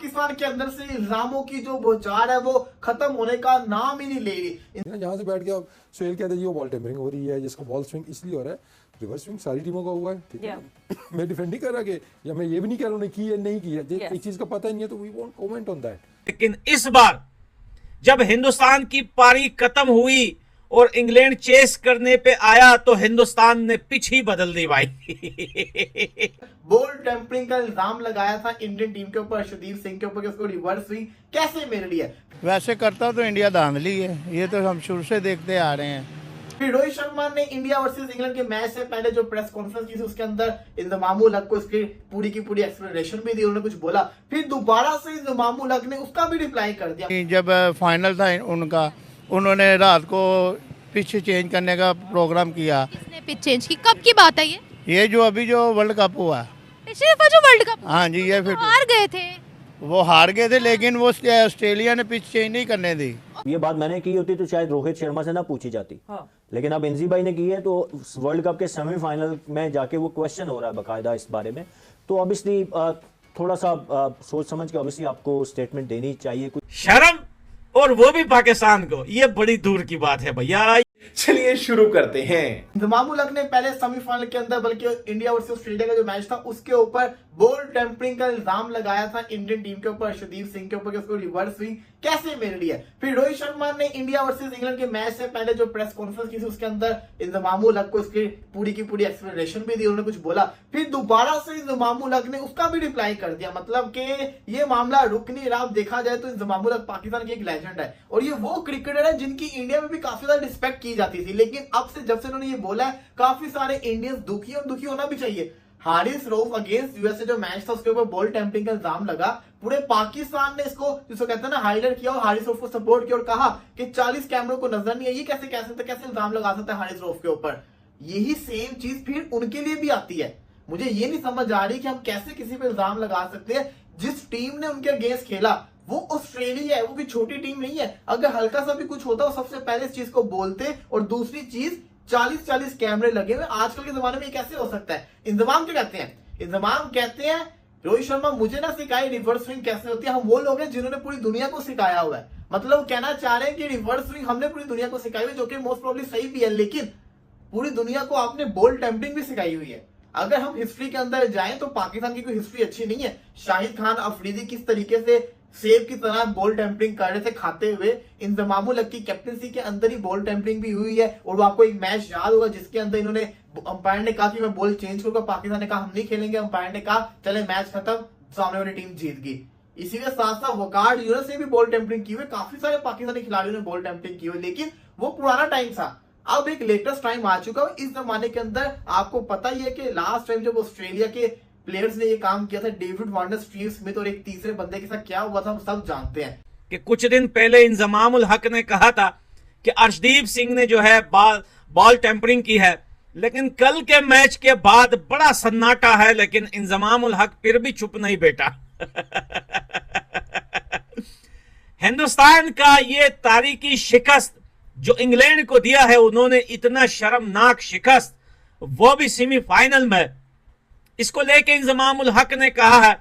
पाकिस्तान के अंदर से इल्जामों की जो बौछार है वो खत्म होने का नाम ही नहीं ले रही। जहाँ से बैठ के अब सोहेल कहते जी वो बॉल टेम्परिंग हो रही है, जिसका बॉल स्विंग इसलिए हो रहा है, रिवर्स स्विंग सारी टीमों का हुआ है, ठीक है। मैं डिफेंड नहीं कर रहा कि, या मैं ये भी नहीं कह रहा उन्होंने की है नहीं की है, एक चीज का पता नहीं है तो we won't comment on that. लेकिन इस बार जब हिंदुस्तान की पारी खत्म हुई और इंग्लैंड चेस करने पे आया तो हिंदुस्तान ने पिच ही बदल दी भाई। बॉल टेम्परिंग का इल्जाम लगाया था इंडियन टीम के ऊपर, अर्शदीप सिंह के ऊपर, कि उसको रिवर्स स्विंग कैसे मिल रही है। वैसे करता तो इंडिया धांधली है, ये तो हम शुरू से देखते आ रहे हैं। फिर रोहित शर्मा ने इंडिया वर्सेस इंग्लैंड के मैच से पहले जो प्रेस कॉन्फ्रेंस की थी उसके अंदर इंजमामुल हक को इसकी पूरी की पूरी एक्सप्लेनेशन भी दी, उन्होंने कुछ बोला। फिर दोबारा से इंजमामुल हक ने उसका भी रिप्लाई कर दिया। जब फाइनल था उनका, उन्होंने रात को पिच चेंज करने का प्रोग्राम किया। किसने पिच चेंज की? कब की बात है ये? ये जो अभी जो वर्ल्ड कप हुआ, पिछले दफा जो वर्ल्ड कप, हाँ जी, ये फिर हार गए थे। वो हार गए थे, लेकिन वो ऑस्ट्रेलिया ने पिच चेंज नहीं करने दी। ये बात मैंने की होती तो शायद रोहित शर्मा से ना पूछी जाती। लेकिन अब इंजी भाई ने की है तो वर्ल्ड कप के सेमीफाइनल में जाके वो क्वेश्चन हो रहा है बाकायदा इस बारे में, तो ऑब्वियसली थोड़ा सा सोच समझ के ऑब्वियसली आपको स्टेटमेंट देनी चाहिए। कुछ शर्म, और वो भी पाकिस्तान को, ये बड़ी दूर की बात है भैया। चलिए शुरू करते हैं। इंजमामुल हक ने पहले सेमीफाइनल के अंदर, बल्कि इंडिया वर्सेस ऑस्ट्रेलिया का जो मैच था उसके ऊपर बॉल टेम्परिंग का इल्जाम लगाया था इंडियन टीम के ऊपर, अर्शदीप सिंह के ऊपर, कि उसको रिवर्स स्विंग कैसे मिल रही है। फिर रोहित शर्मा ने इंडिया वर्सेस इंग्लैंड के मैच से पहले जो प्रेस कॉन्फ्रेंस की थी उसके अंदर इंजमामुल हक को इसकी पूरी की पूरी एक्सप्लेनेशन भी दी, उन्होंने कुछ बोला। फिर दोबारा से इंजमामुल हक ने उसका भी रिप्लाई कर दिया। मतलब कि ये मामला रुक नहीं रहा। देखा जाए तो इंजमामुल हक पाकिस्तान की एक लेजेंड है और ये वो क्रिकेटर है जिनकी इंडिया में भी काफी ज्यादा रिस्पेक्ट की जाती थी, लेकिन अब से जब से उन्होंने ये बोला है काफी सारे इंडियंस दुखी, और दुखी होना भी चाहिए। हारिस रऊफ अगेंस्ट यूएसए जो मैच था उसके ऊपर बॉल टेम्परिंग का इल्जाम लगा, पूरे पाकिस्तान ने इसको जिसको कहते हैं ना हाईलाइट किया और हारिस रऊफ को सपोर्ट किया और कहा कि 40 कैमरों को नजर नहीं है, ये कैसे कैसे इल्जाम लगा सकता है हारिस रऊफ के ऊपर। यही सेम चीज फिर उनके लिए भी आती है। मुझे ये नहीं समझ आ रही कि हम कैसे किसी पे इल्जाम लगा सकते हैं। जिस टीम ने उनके अगेंस्ट खेला वो ऑस्ट्रेलिया है, वो कोई छोटी टीम नहीं है। अगर हल्का सा भी कुछ होता वो सबसे पहले इस चीज को बोलते। और दूसरी चीज 40 कैमरे लगे हुए, आजकल के जमाने में ये कैसे हो सकता है? इंतजाम क्या कहते हैं? इंतजाम कहते हैं रोहित शर्मा मुझे ना सिखाई रिवर्स स्विंग कैसे होती है, हम वो लोग हैं जिन्होंने पूरी दुनिया को सिखाया हुआ है। मतलब वो कहना चाह रहे हैं कि रिवर्स स्विंग हमने पूरी दुनिया को सिखाई हुई है, जो कि मोस्ट प्रोबेबली सही भी है, लेकिन पूरी दुनिया को आपने बॉल टेम्परिंग भी सिखाई हुई है। अगर हम हिस्ट्री के अंदर जाएं तो पाकिस्तान की कोई हिस्ट्री अच्छी नहीं है। शाहिद खान अफरीदी किस तरीके से सेब की तरह बॉल टेम्परिंग कर रहे थे खाते हुए, इंजमामुल हक की कैप्टनसी के अंदर ही बॉल टेम्परिंग भी हुई है। और वो आपको एक मैच याद होगा जिसके अंदर इन्होंने, अंपायर ने कहा कि मैं बॉल चेंज करूंगा, पाकिस्तान ने कहा हम नहीं खेलेंगे, अंपायर ने कहा चले मैच खत्म, सामने वाली टीम जीत गई। इसीलिए साथ साथ वकार्ड यूनिस ने भी बॉल टेम्परिंग की हुई, काफी सारे पाकिस्तानी खिलाड़ियों ने बॉल टेम्परिंग की हुई, लेकिन वो पुराना टाइम था। अब एक लेटेस्ट टाइम आ चुका है। इस जमाने के अंदर आपको पता ही है कि लास्ट टाइम जब ऑस्ट्रेलिया के प्लेयर्स ने ये काम किया था, डेविड वार्नर, स्टीव स्मिथ और एक तीसरे बंदे के साथ क्या हुआ था हम सब जानते हैं। कि कुछ दिन पहले इंजमामुल हक ने कहा था कि अर्शदीप सिंह ने जो है बॉल टेम्परिंग की है, लेकिन कल के मैच के बाद बड़ा सन्नाटा है, लेकिन इंजमामुल हक फिर भी चुप नहीं बैठा। हिंदुस्तान का ये तारीखी शिकस्त जो इंग्लैंड को दिया है, उन्होंने इतना शर्मनाक शिकस्त, वो भी सेमीफाइनल में, इसको लेके इंजमामुल हक ने कहा है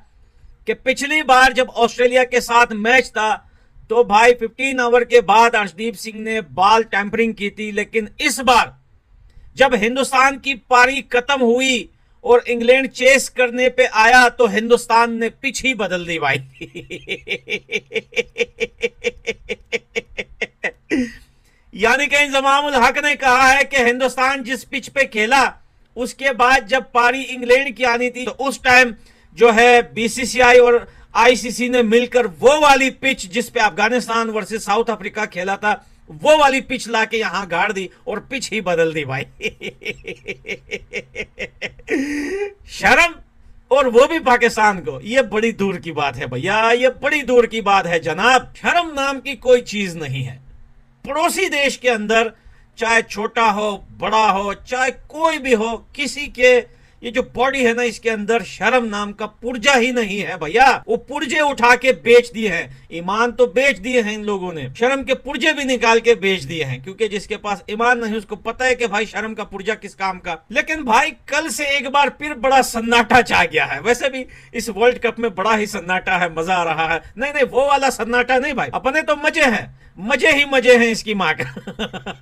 कि पिछली बार जब ऑस्ट्रेलिया के साथ मैच था तो भाई 15 ओवर के बाद अर्शदीप सिंह ने बॉल टेम्परिंग की थी, लेकिन इस बार जब हिंदुस्तान की पारी खत्म हुई और इंग्लैंड चेस करने पे आया तो हिंदुस्तान ने पिच ही बदल दी भाई। यानी कि इंजमामुल हक ने कहा है कि हिंदुस्तान जिस पिच पे खेला उसके बाद जब पारी इंग्लैंड की आनी थी तो उस टाइम जो है बीसीसीआई और आईसीसी ने मिलकर वो वाली पिच जिस पे अफगानिस्तान वर्सेस साउथ अफ्रीका खेला था, वो वाली पिच लाके यहां गाड़ दी और पिच ही बदल दी भाई। शर्म, और वो भी पाकिस्तान को, ये बड़ी दूर की बात है भैया, ये बड़ी दूर की बात है जनाब। शर्म नाम की कोई चीज नहीं है। पड़ोसी देश के अंदर चाहे छोटा हो बड़ा हो, चाहे कोई भी हो, किसी के ये जो बॉडी है ना, इसके अंदर शर्म नाम का पुर्जा ही नहीं है भैया। वो पुर्जे उठा के बेच दिए हैं, ईमान तो बेच दिए हैं इन लोगों ने, शर्म के पुर्जे भी निकाल के बेच दिए हैं, क्योंकि जिसके पास ईमान नहीं उसको पता है कि भाई शर्म का पुर्जा किस काम का। लेकिन भाई कल से एक बार फिर बड़ा सन्नाटा छा गया है। वैसे भी इस वर्ल्ड कप में बड़ा ही सन्नाटा है, मजा आ रहा है। नहीं नहीं, वो वाला सन्नाटा नहीं भाई, अपने तो मजे हैं, मजे ही मजे हैं इसकी माँ का।